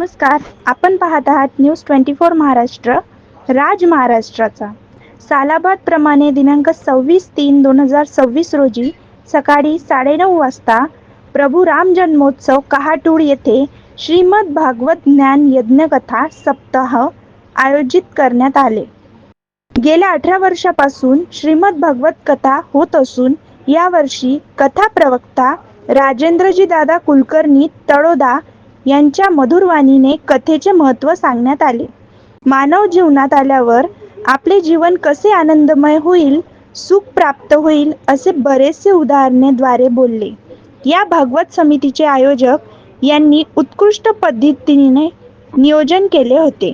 नमस्कार. आपण पाहत आहात न्यूज 24 महाराष्ट्र, राज महाराष्ट्राचा. सालाबाद प्रमाणे दिनांक 26/3/2026 रोजी सकाळी 9:30 वाजता प्रभू राम जन्मोत्सव कहाटूळ येथे श्रीमद भागवत ज्ञान यज्ञकथा सप्ताह आयोजित करण्यात आले. गेल्या 18 वर्षापासून श्रीमद भागवत कथा होत असून यावर्षी कथा प्रवक्ता राजेंद्रजी दादा कुलकर्णी तळोदा यांच्या मधुरवाणीने कथेचे महत्त्व सांगण्यात आले. मानव जीवनात आल्यावर आपले जीवन कसे आनंदमय होईल, सुख प्राप्त होईल असे बरेचसे उदाहरणेद्वारे बोलले. या भागवत समितीचे आयोजक यांनी उत्कृष्ट पद्धतीने नियोजन केले होते.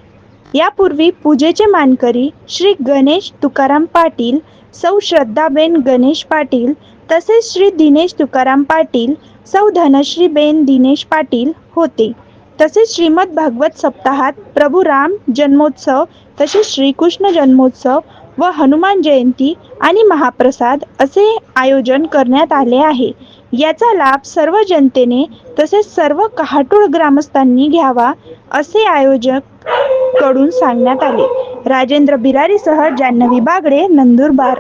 यापूर्वी पूजेचे मानकरी श्री गणेश तुकाराम पाटील, सौ श्रद्धाबेन गणेश पाटील तसेच श्री दिनेश तुकाराम पाटील, सौ धनश्रीबेन दिनेश पाटील होते. तसेच श्रीमद भागवत सप्ताहात प्रभू राम जन्मोत्सव तसेच श्रीकृष्ण जन्मोत्सव व हनुमान जयंती आणि महाप्रसाद असे आयोजन करण्यात आले आहे. याचा लाभ सर्व जनतेने तसेच सर्व कहाटूळ ग्रामस्थांनी घ्यावा असे आयोजक कडून सांगण्यात आले. राजेंद्र बिरारीसह जान्हवी बागडे, नंदुरबार.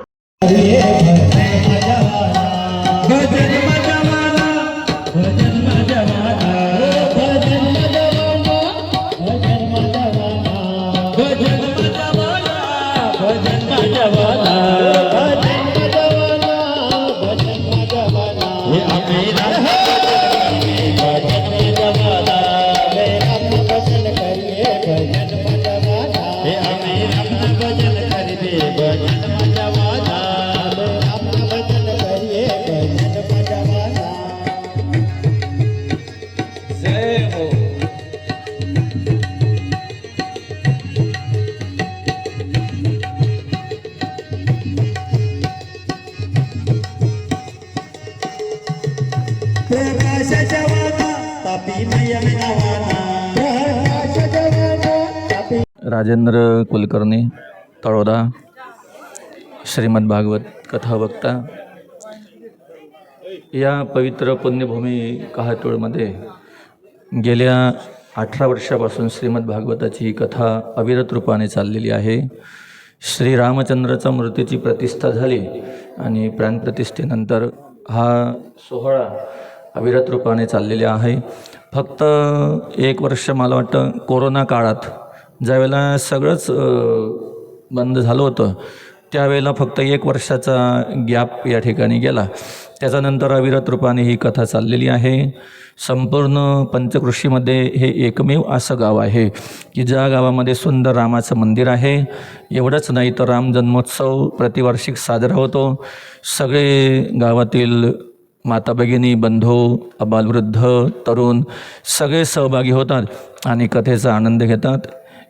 राजेंद्र कुलकर्णी तळोदा, श्रीमद भागवत कथा वक्ता. या पवित्र पुण्यभूमी कहाटूळमध्ये गेल्या 18 वर्षापासून श्रीमद भागवताची ही कथा अविरत रूपाने चाललेली आहे. श्री रामचंद्राचा मूर्तीची प्रतिष्ठा झाली आणि प्राणप्रतिष्ठेनंतर हा सोहळा अविरत रूपाने चाललेला आहे. फक्त 1 वर्ष मला वाटतं कोरोना काळात ज्यावेळेला सगळंच बंद झालं होतं त्यावेळेला फक्त 1 वर्षाचा गॅप या ठिकाणी गेला. त्याच्यानंतर अविरत रूपाने ही कथा चाललेली आहे. संपूर्ण पंचकृषीमध्ये हे एकमेव असं गाव आहे की ज्या गावामध्ये सुंदर रामाचं मंदिर आहे. एवढंच नाही तर राम जन्मोत्सव प्रतिवार्षिक साजरा होतो. सगळे गावातील माता भगिनी, बंधू, अबालवृद्ध, तरुण सगळे सहभागी होतात आणि कथेचा आनंद घेतात.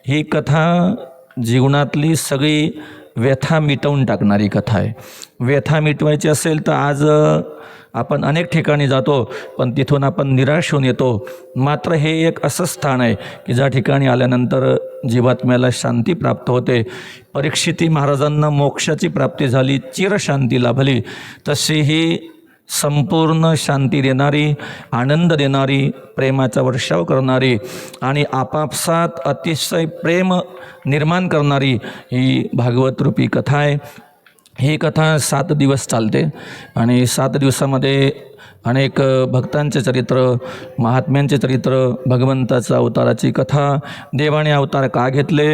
ही कथा जीवनातली सगळी व्यथा मिटवून टाकणारी कथा आहे. व्यथा मिटवायची असेल तर आज आपण अनेक ठिकाणी जातो पण तिथून आपण निराश होऊन येतो. मात्र हे एक असं स्थान आहे की ज्या ठिकाणी आल्यानंतर जीवात्म्याला शांती प्राप्त होते. परीक्षिती महाराजांना मोक्षाची प्राप्ती झाली, चिरशांती लाभली. तशी ही संपूर्ण शांती देणारी, आनंद देणारी, प्रेमाचा वर्षाव करणारी आणि आपापसात अतिशय प्रेम निर्माण करणारी ही भागवत रूपी कथा आहे. ही कथा 7 दिवस चालते आणि 7 दिवसामध्ये अनेक भक्तांचे चरित्र, महात्म्यांचे चरित्र, भगवंताचा अवताराची कथा, देवाने अवतार का घेतले,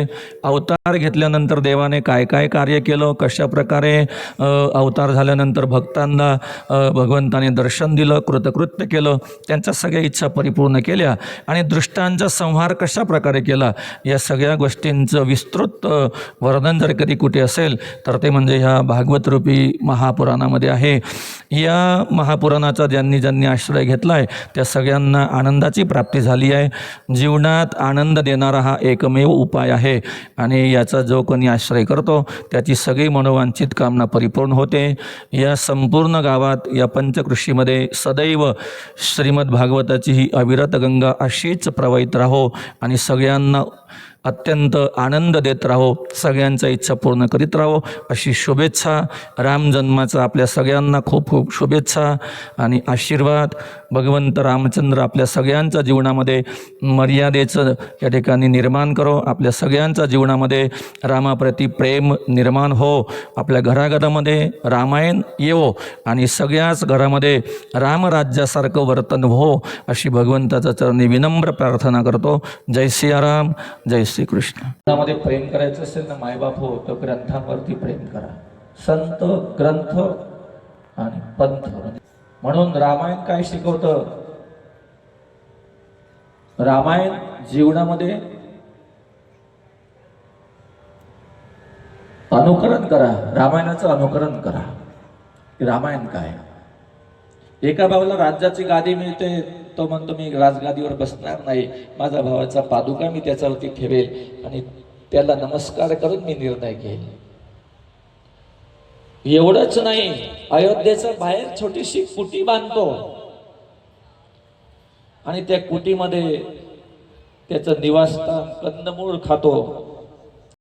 अवतार घेतल्यानंतर देवाने काय काय कार्य केलं, कशा प्रकारे अवतार झाल्यानंतर भक्तांना भगवंताने दर्शन दिलं, कृतकृत्य केलं, त्यांच्या सगळ्या इच्छा परिपूर्ण केल्या आणि दृष्टांचा संहार कशा प्रकारे केला, या सगळ्या गोष्टींचं विस्तृत वर्णन जर कधी कुठे असेल तर ते म्हणजे ह्या भागवत रूपी महापुराणामध्ये आहे. या महापुराणाचा ज्यांनी ज्यांनी आश्रय घेतला आहे त्या सगळ्यांना आनंदाची प्राप्ती झाली आहे. जीवनात आनंद देणारा हा एकमेव उपाय आहे आणि याचा जो कोणी आश्रय करतो त्याची सगळी मनोवांछित कामना परिपूर्ण होते. या संपूर्ण गावात, या पंचकृषीमध्ये सदैव श्रीमद भागवताची ही अविरत गंगा अशीच प्रवाहित राहो आणि सगळ्यांना अत्यंत आनंद देत राहो, सगळ्यांच्या इच्छा पूर्ण करीत राहो अशी शुभेच्छा. राम जन्माचा आपल्या सगळ्यांना खूप खूप शुभेच्छा आणि आशीर्वाद. भगवंत रामचंद्र आपल्या सगळ्यांच्या जीवनामध्ये मर्यादेचं या ठिकाणी निर्माण करो. आपल्या सगळ्यांच्या जीवनामध्ये रामाप्रती प्रेम निर्माण हो. आपल्या घराघरामध्ये रामायण येवो आणि सगळ्याच घरामध्ये रामराज्यासारखं वर्तन हो अशी भगवंताच्या चरणी विनम्र प्रार्थना करतो. जय सियाराम, जय श्रीकृष्ण. त्यामध्ये प्रेम करायचं असेल ना मायबाप हो तर ग्रंथांवरती प्रेम करा. संत, ग्रंथ आणि पंथ. म्हणून रामायण काय शिकवतं? रामायण जीवनामध्ये अनुकरण करा. रामायणाचं अनुकरण करा. रामायण काय? एका भावाला राज्याची गादी मिळते, तो म्हणतो मी राजगादीवर बसणार नाही, माझ्या भावाचा पादुका मी त्याच्यावरती ठेवेल आणि त्याला नमस्कार करून मी निर्णय घेईल. एवढंच नाही, अयोध्येच्या बाहेर छोटीशी कुटी बांधतो आणि त्या कुटीमध्ये त्याचं निवासस्थान कंदमूळ खातो.